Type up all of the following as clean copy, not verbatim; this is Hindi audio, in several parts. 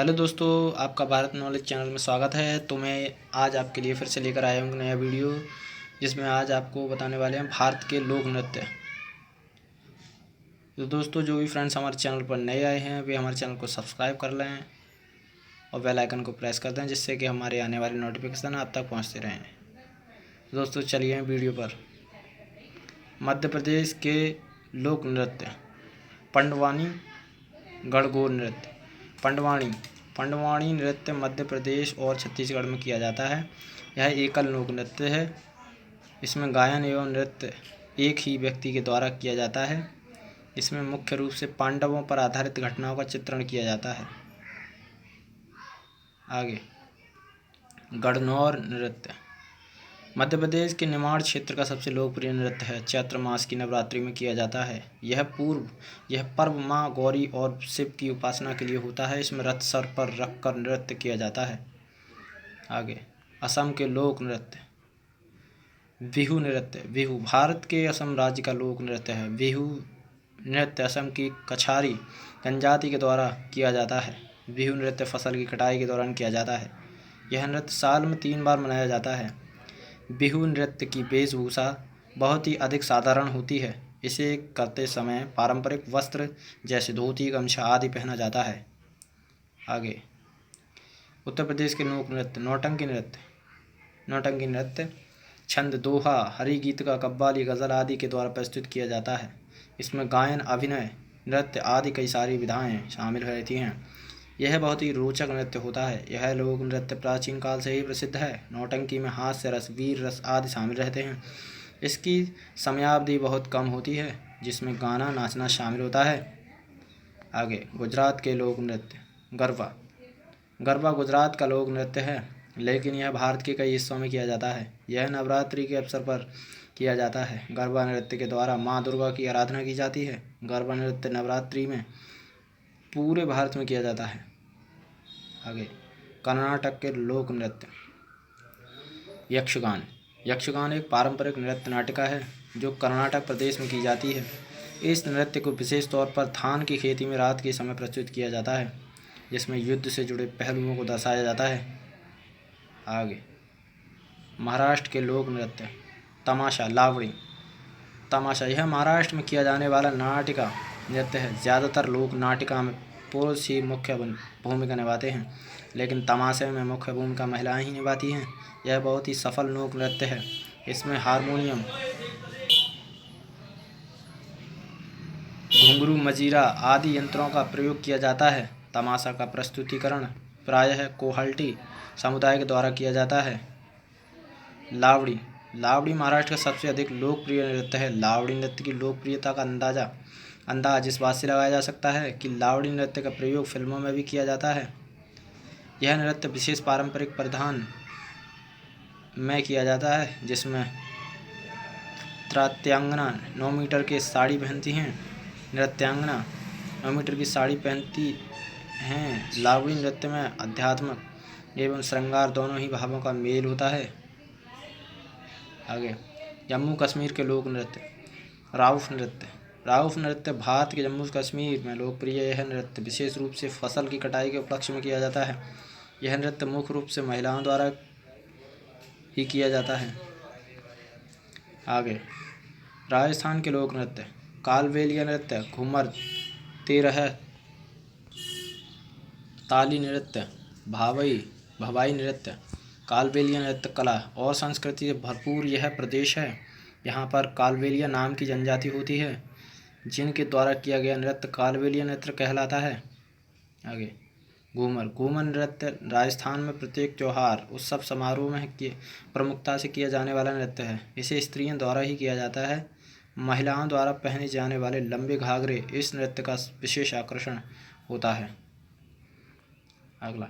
हेलो दोस्तों, आपका भारत नॉलेज चैनल में स्वागत है। तो मैं आज आपके लिए फिर से लेकर आया हूँ नया वीडियो, जिसमें आज आपको बताने वाले हैं भारत के लोक नृत्य। तो दोस्तों, जो भी फ्रेंड्स हमारे चैनल पर नए आए हैं वे हमारे चैनल को सब्सक्राइब कर लें और बेल आइकन को प्रेस कर दें, जिससे कि हमारे आने वाले नोटिफिकेशन आप तक पहुँचते रहें। दोस्तों चलिए वीडियो पर। मध्य प्रदेश के लोक नृत्य। पंडवानी गणगौर नृत्य। पंडवानी नृत्य मध्य प्रदेश और छत्तीसगढ़ में किया जाता है। यह एकल लोक नृत्य है। इसमें गायन एवं नृत्य एक ही व्यक्ति के द्वारा किया जाता है। इसमें मुख्य रूप से पांडवों पर आधारित घटनाओं का चित्रण किया जाता है। आगे, गणगौर नृत्य मध्य प्रदेश के निमाड़ क्षेत्र का सबसे लोकप्रिय नृत्य है। चैत्र मास की नवरात्रि में किया जाता है। यह पर्व माँ गौरी और शिव की उपासना के लिए होता है। इसमें रथ सर पर रखकर नृत्य किया जाता है। आगे, असम के लोक नृत्य। बिहू नृत्य। बिहू भारत के असम राज्य का लोक नृत्य है। बिहू नृत्य असम की कछारी जनजाति के द्वारा किया जाता है। बिहू नृत्य फसल की कटाई के दौरान किया जाता है। यह नृत्य साल में 3 बार मनाया जाता है। बिहू नृत्य की वेशभूषा बहुत ही अधिक साधारण होती है। इसे करते समय पारंपरिक वस्त्र जैसे धोती, गमछा आदि पहना जाता है। आगे, उत्तर प्रदेश के लोक नृत्य। नौटंकी नृत्य छंद, दोहा, हरि गीत का कव्वाली, गज़ल आदि के द्वारा प्रस्तुत किया जाता है। इसमें गायन, अभिनय, नृत्य आदि कई सारी विधाएं शामिल रहती हैं। यह बहुत ही रोचक नृत्य होता है। यह लोक नृत्य प्राचीन काल से ही प्रसिद्ध है। नौटंकी में हास्य रस, वीर रस आदि शामिल रहते हैं। इसकी समयावधि बहुत कम होती है, जिसमें गाना नाचना शामिल होता है। आगे, गुजरात के लोक नृत्य। गरबा गुजरात का लोक नृत्य है, लेकिन यह भारत के कई हिस्सों में किया जाता है। यह नवरात्रि के अवसर पर किया जाता है। गरबा नृत्य के द्वारा माँ दुर्गा की आराधना की जाती है। गरबा नृत्य नवरात्रि में पूरे भारत में किया जाता है। आगे, कर्नाटक के लोक नृत्य। यक्षगान एक पारंपरिक नृत्य नाटिका है जो कर्नाटक प्रदेश में की जाती है। इस नृत्य को विशेष तौर पर धान की खेती में रात के समय प्रस्तुत किया जाता है, जिसमें युद्ध से जुड़े पहलुओं को दर्शाया जाता है। आगे, महाराष्ट्र के लोक नृत्य। तमाशा यह महाराष्ट्र में किया जाने वाला नाटिका नृत्य है। ज़्यादातर लोक नाटिका में पुरुष ही मुख्य भूमिका निभाते हैं, लेकिन तमाशे में मुख्य भूमिका महिलाएं ही निभाती हैं। यह बहुत ही सफल लोक नृत्य है। इसमें हारमोनियम, घुंघरू, मजीरा आदि यंत्रों का प्रयोग किया जाता है। तमाशा का प्रस्तुतिकरण प्रायः कोहल्टी समुदाय के द्वारा किया जाता है। लावड़ी महाराष्ट्र का सबसे अधिक लोकप्रिय नृत्य है। लावड़ी नृत्य की लोकप्रियता का अंदाज इस बात से लगाया जा सकता है कि लावड़ी नृत्य का प्रयोग फिल्मों में भी किया जाता है। यह नृत्य विशेष पारंपरिक परिधान में किया जाता है, जिसमें नृत्यांगना 9 मीटर की साड़ी पहनती हैं। लावड़ी नृत्य में आध्यात्म एवं श्रृंगार दोनों ही भावों का मेल होता है। आगे, जम्मू कश्मीर के लोक नृत्य। राउफ नृत्य भारत के जम्मू कश्मीर में लोकप्रिय। यह नृत्य विशेष रूप से फसल की कटाई के उपलक्ष्य में किया जाता है। यह नृत्य मुख्य रूप से महिलाओं द्वारा ही किया जाता है। आगे, राजस्थान के लोक नृत्य। कालबेलिया नृत्य, घूमर, तेरह ताली नृत्य, भवाई नृत्य। कालबेलिया नृत्य कला और संस्कृति से भरपूर यह प्रदेश है। यहाँ पर कालबेलिया नाम की जनजाति होती है, जिनके द्वारा किया गया नृत्य कालबेलिया नृत्य कहलाता है। आगे, घूमर नृत्य राजस्थान में प्रत्येक त्यौहार, उत्सव, समारोह में प्रमुखता से किया जाने वाला नृत्य है। इसे स्त्रियों द्वारा ही किया जाता है। महिलाओं द्वारा पहने जाने वाले लंबे घाघरे इस नृत्य का विशेष आकर्षण होता है। अगला,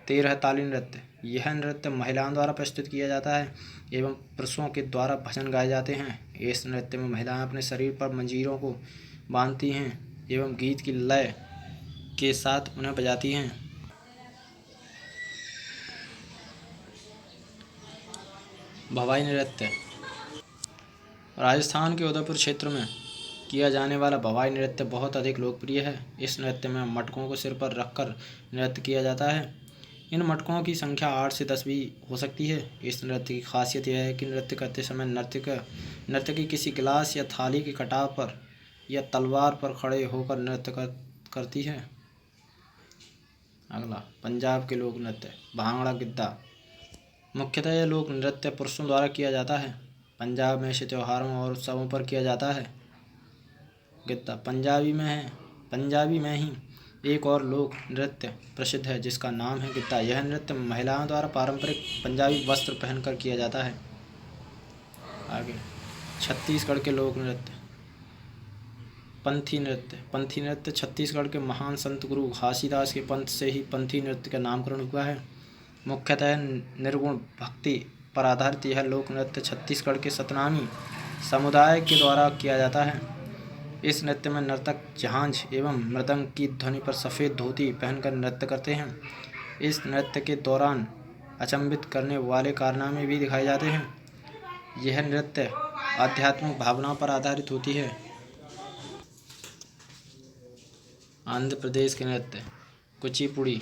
13 ताली नृत्य। यह नृत्य महिलाओं द्वारा प्रस्तुत किया जाता है एवं पुरुषों के द्वारा भजन गाए जाते हैं। इस नृत्य में महिलाएं अपने शरीर पर मंजीरों को बांधती हैं एवं गीत की लय के साथ उन्हें बजाती हैं। भवाई नृत्य राजस्थान के उदयपुर क्षेत्र में किया जाने वाला भवाई नृत्य बहुत अधिक लोकप्रिय है। इस नृत्य में मटकों को सिर पर रखकर नृत्य किया जाता है। इन मटकों की संख्या 8 से 10 भी हो सकती है। इस नृत्य की खासियत यह है कि नृत्य करते समय नर्तकी किसी गिलास या थाली के कटाव पर या तलवार पर खड़े होकर नृत्य करती है। अगला, पंजाब के लोक नृत्य भांगड़ा गिद्धा। मुख्यतः यह लोक नृत्य पुरुषों द्वारा किया जाता है। पंजाब में इसे त्योहारों और उत्सवों पर किया जाता है। गिद्धा पंजाबी में ही एक और लोक नृत्य प्रसिद्ध है जिसका नाम है गिद्धा। यह नृत्य महिलाओं द्वारा पारंपरिक पंजाबी वस्त्र पहनकर किया जाता है। आगे, छत्तीसगढ़ के लोक नृत्य पंथी नृत्य छत्तीसगढ़ के महान संत गुरु घासीदास के पंथ से ही पंथी नृत्य का नामकरण हुआ है। मुख्यतः निर्गुण भक्ति पर आधारित यह लोक नृत्य छत्तीसगढ़ के सतनामी समुदाय के द्वारा किया जाता है। इस नृत्य में नर्तक झांझ एवं मृदंग की ध्वनि पर सफ़ेद धोती पहनकर नृत्य करते हैं। इस नृत्य के दौरान अचंभित करने वाले कारनामे भी दिखाए जाते हैं। यह नृत्य आध्यात्मिक भावनाओं पर आधारित होती है। आंध्र प्रदेश के नृत्य कुचिपुड़ी।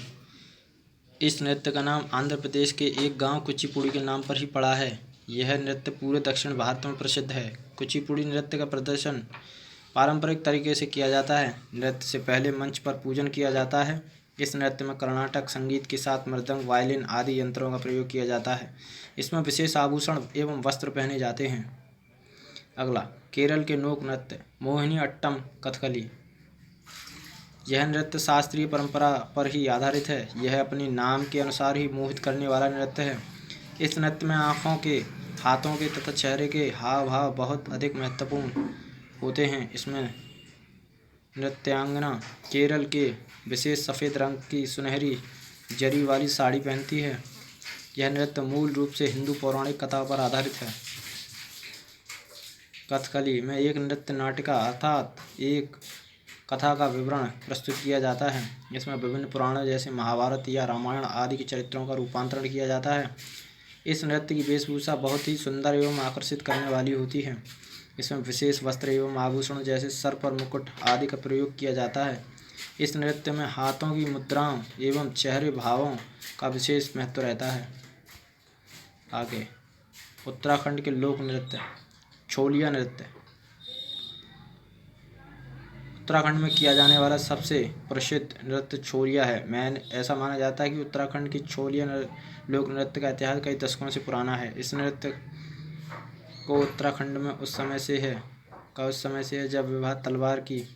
इस नृत्य का नाम आंध्र प्रदेश के एक गांव कुचिपुड़ी के नाम पर ही पड़ा है। यह नृत्य पूरे दक्षिण भारत में प्रसिद्ध है। कुचिपुड़ी नृत्य का प्रदर्शन पारंपरिक तरीके से किया जाता है। नृत्य से पहले मंच पर पूजन किया जाता है। इस नृत्य में कर्नाटक संगीत के साथ मृदंग, वायलिन आदि यंत्रों का प्रयोग किया जाता है। इसमें विशेष आभूषण एवं वस्त्र पहने जाते हैं। अगला, केरल के लोक नृत्य मोहिनी अट्टम कथकली। यह नृत्य शास्त्रीय परंपरा पर ही आधारित है। यह अपने नाम के अनुसार ही मोहित करने वाला नृत्य है। इस नृत्य में आँखों के, हाथों के तथा चेहरे के हाव भाव बहुत अधिक महत्वपूर्ण होते हैं। इसमें नृत्यांगना केरल के विशेष सफ़ेद रंग की सुनहरी जरी वाली साड़ी पहनती है। यह नृत्य मूल रूप से हिंदू पौराणिक कथाओं पर आधारित है। कथकली में एक नृत्य नाटिका अर्थात एक कथा का विवरण प्रस्तुत किया जाता है। इसमें विभिन्न पुराणों जैसे महाभारत या रामायण आदि के चरित्रों का रूपांतरण किया जाता है। इस नृत्य की वेशभूषा बहुत ही सुंदर एवं आकर्षित करने वाली होती है। इसमें विशेष वस्त्र एवं आभूषण जैसे सर पर मुकुट आदि का प्रयोग किया जाता है। इस नृत्य में हाथों की मुद्राओं एवं चेहरे भावों का विशेष महत्व रहता है। आगे, उत्तराखंड के लोक नृत्य छोलिया नृत्य। उत्तराखंड में किया जाने वाला सबसे प्रसिद्ध नृत्य छोलिया है। ऐसा माना जाता है कि उत्तराखंड की छोलिया लोक नृत्य का इतिहास कई दशकों से पुराना है। इस नृत्य को उत्तराखंड में उस समय से है जब विवाह तलवार की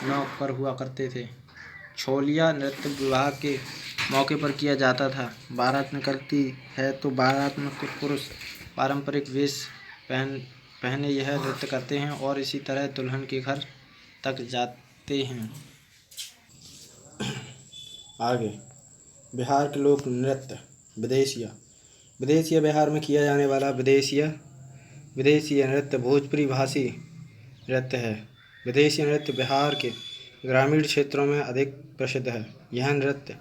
नोक पर हुआ करते थे। छोलिया नृत्य विवाह के मौके पर किया जाता था। बारात निकलती है तो बारात में कुछ पुरुष पारंपरिक वेश पहने यह नृत्य करते हैं और इसी तरह दुल्हन के घर तक जाते हैं। आगे, बिहार के लोक नृत्य विदेशिया बिहार में किया जाने वाला विदेशीय नृत्य भोजपुरी भाषी नृत्य है। विदेशीय नृत्य बिहार के ग्रामीण क्षेत्रों में अधिक प्रसिद्ध है। यह नृत्य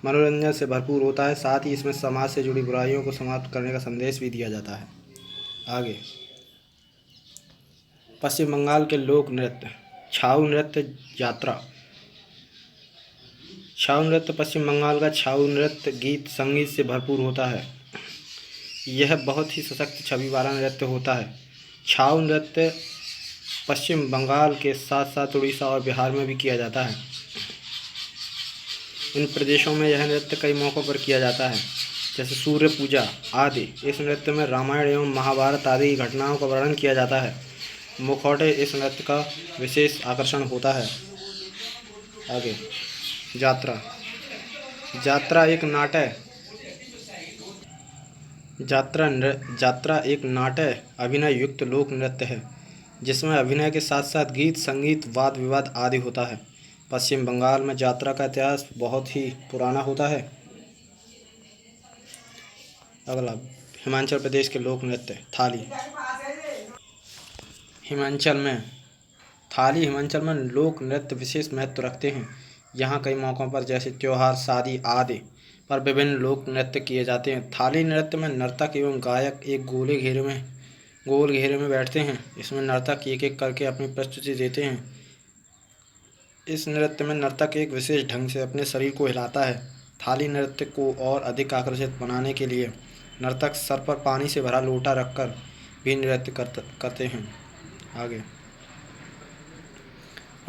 मनोरंजन से भरपूर होता है, साथ ही इसमें समाज से जुड़ी बुराइयों को समाप्त करने का संदेश भी दिया जाता है। आगे, पश्चिम बंगाल के लोक नृत्य छाऊ नृत्य यात्रा। छाऊ नृत्य पश्चिम बंगाल का छाऊ नृत्य गीत संगीत से भरपूर होता है। यह बहुत ही सशक्त छवि वाला नृत्य होता है। छाऊ नृत्य पश्चिम बंगाल के साथ साथ उड़ीसा और बिहार में भी किया जाता है। इन प्रदेशों में यह नृत्य कई मौक़ों पर किया जाता है, जैसे सूर्य पूजा आदि। इस नृत्य में रामायण एवं महाभारत आदि घटनाओं का वर्णन किया जाता है। मुखौटे इस नृत्य का विशेष आकर्षण होता है। आगे, जात्रा एक नाट्य अभिनय युक्त लोक नृत्य है जिसमें अभिनय के साथ साथ गीत संगीत वाद विवाद आदि होता है। पश्चिम बंगाल में जात्रा का इतिहास बहुत ही पुराना होता है। अगला, हिमाचल प्रदेश के लोक नृत्य थाली। हिमाचल में लोक नृत्य विशेष महत्व रखते हैं। यहाँ कई मौक़ों पर जैसे त्योहार, शादी आदि पर विभिन्न लोक नृत्य किए जाते हैं। थाली नृत्य में नर्तक एवं गायक एक गोले घेरे में गोल घेरे में बैठते हैं। इसमें नर्तक एक एक करके अपनी प्रस्तुति देते हैं। इस नृत्य में नर्तक एक विशेष ढंग से अपने शरीर को हिलाता है। थाली नृत्य को और अधिक आकर्षित बनाने के लिए नर्तक सर पर पानी से भरा लोटा रखकर भी नृत्य करते हैं। आगे,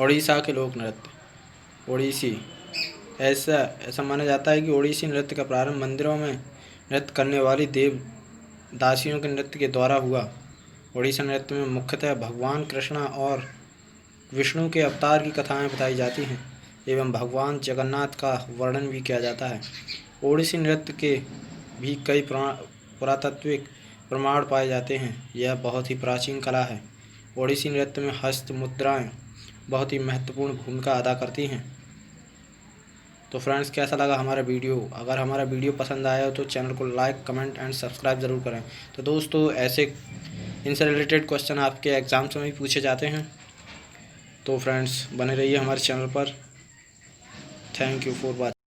ओडिशा के लोक नृत्य। ओडिसी। ऐसा माना जाता है कि ओडिसी नृत्य का प्रारंभ मंदिरों में नृत्य करने वाली देव दासियों के नृत्य के द्वारा हुआ। ओडिशा नृत्य में मुख्यतः भगवान कृष्णा और विष्णु के अवतार की कथाएं बताई जाती हैं एवं भगवान जगन्नाथ का वर्णन भी किया जाता है। ओडिसी नृत्य के भी कई पुरातात्विक प्रमाण पाए जाते हैं। यह बहुत ही प्राचीन कला है। ओडिसी नृत्य में हस्त मुद्राएं बहुत ही महत्वपूर्ण भूमिका अदा करती हैं। तो फ्रेंड्स, कैसा लगा हमारा वीडियो? अगर हमारा वीडियो पसंद आया हो तो चैनल को लाइक, कमेंट एंड सब्सक्राइब ज़रूर करें। तो दोस्तों, ऐसे इनसे रिलेटेड क्वेश्चन आपके एग्ज़ाम्स में भी पूछे जाते हैं। तो फ्रेंड्स, बने रहिए हमारे चैनल पर। Thank you for watching.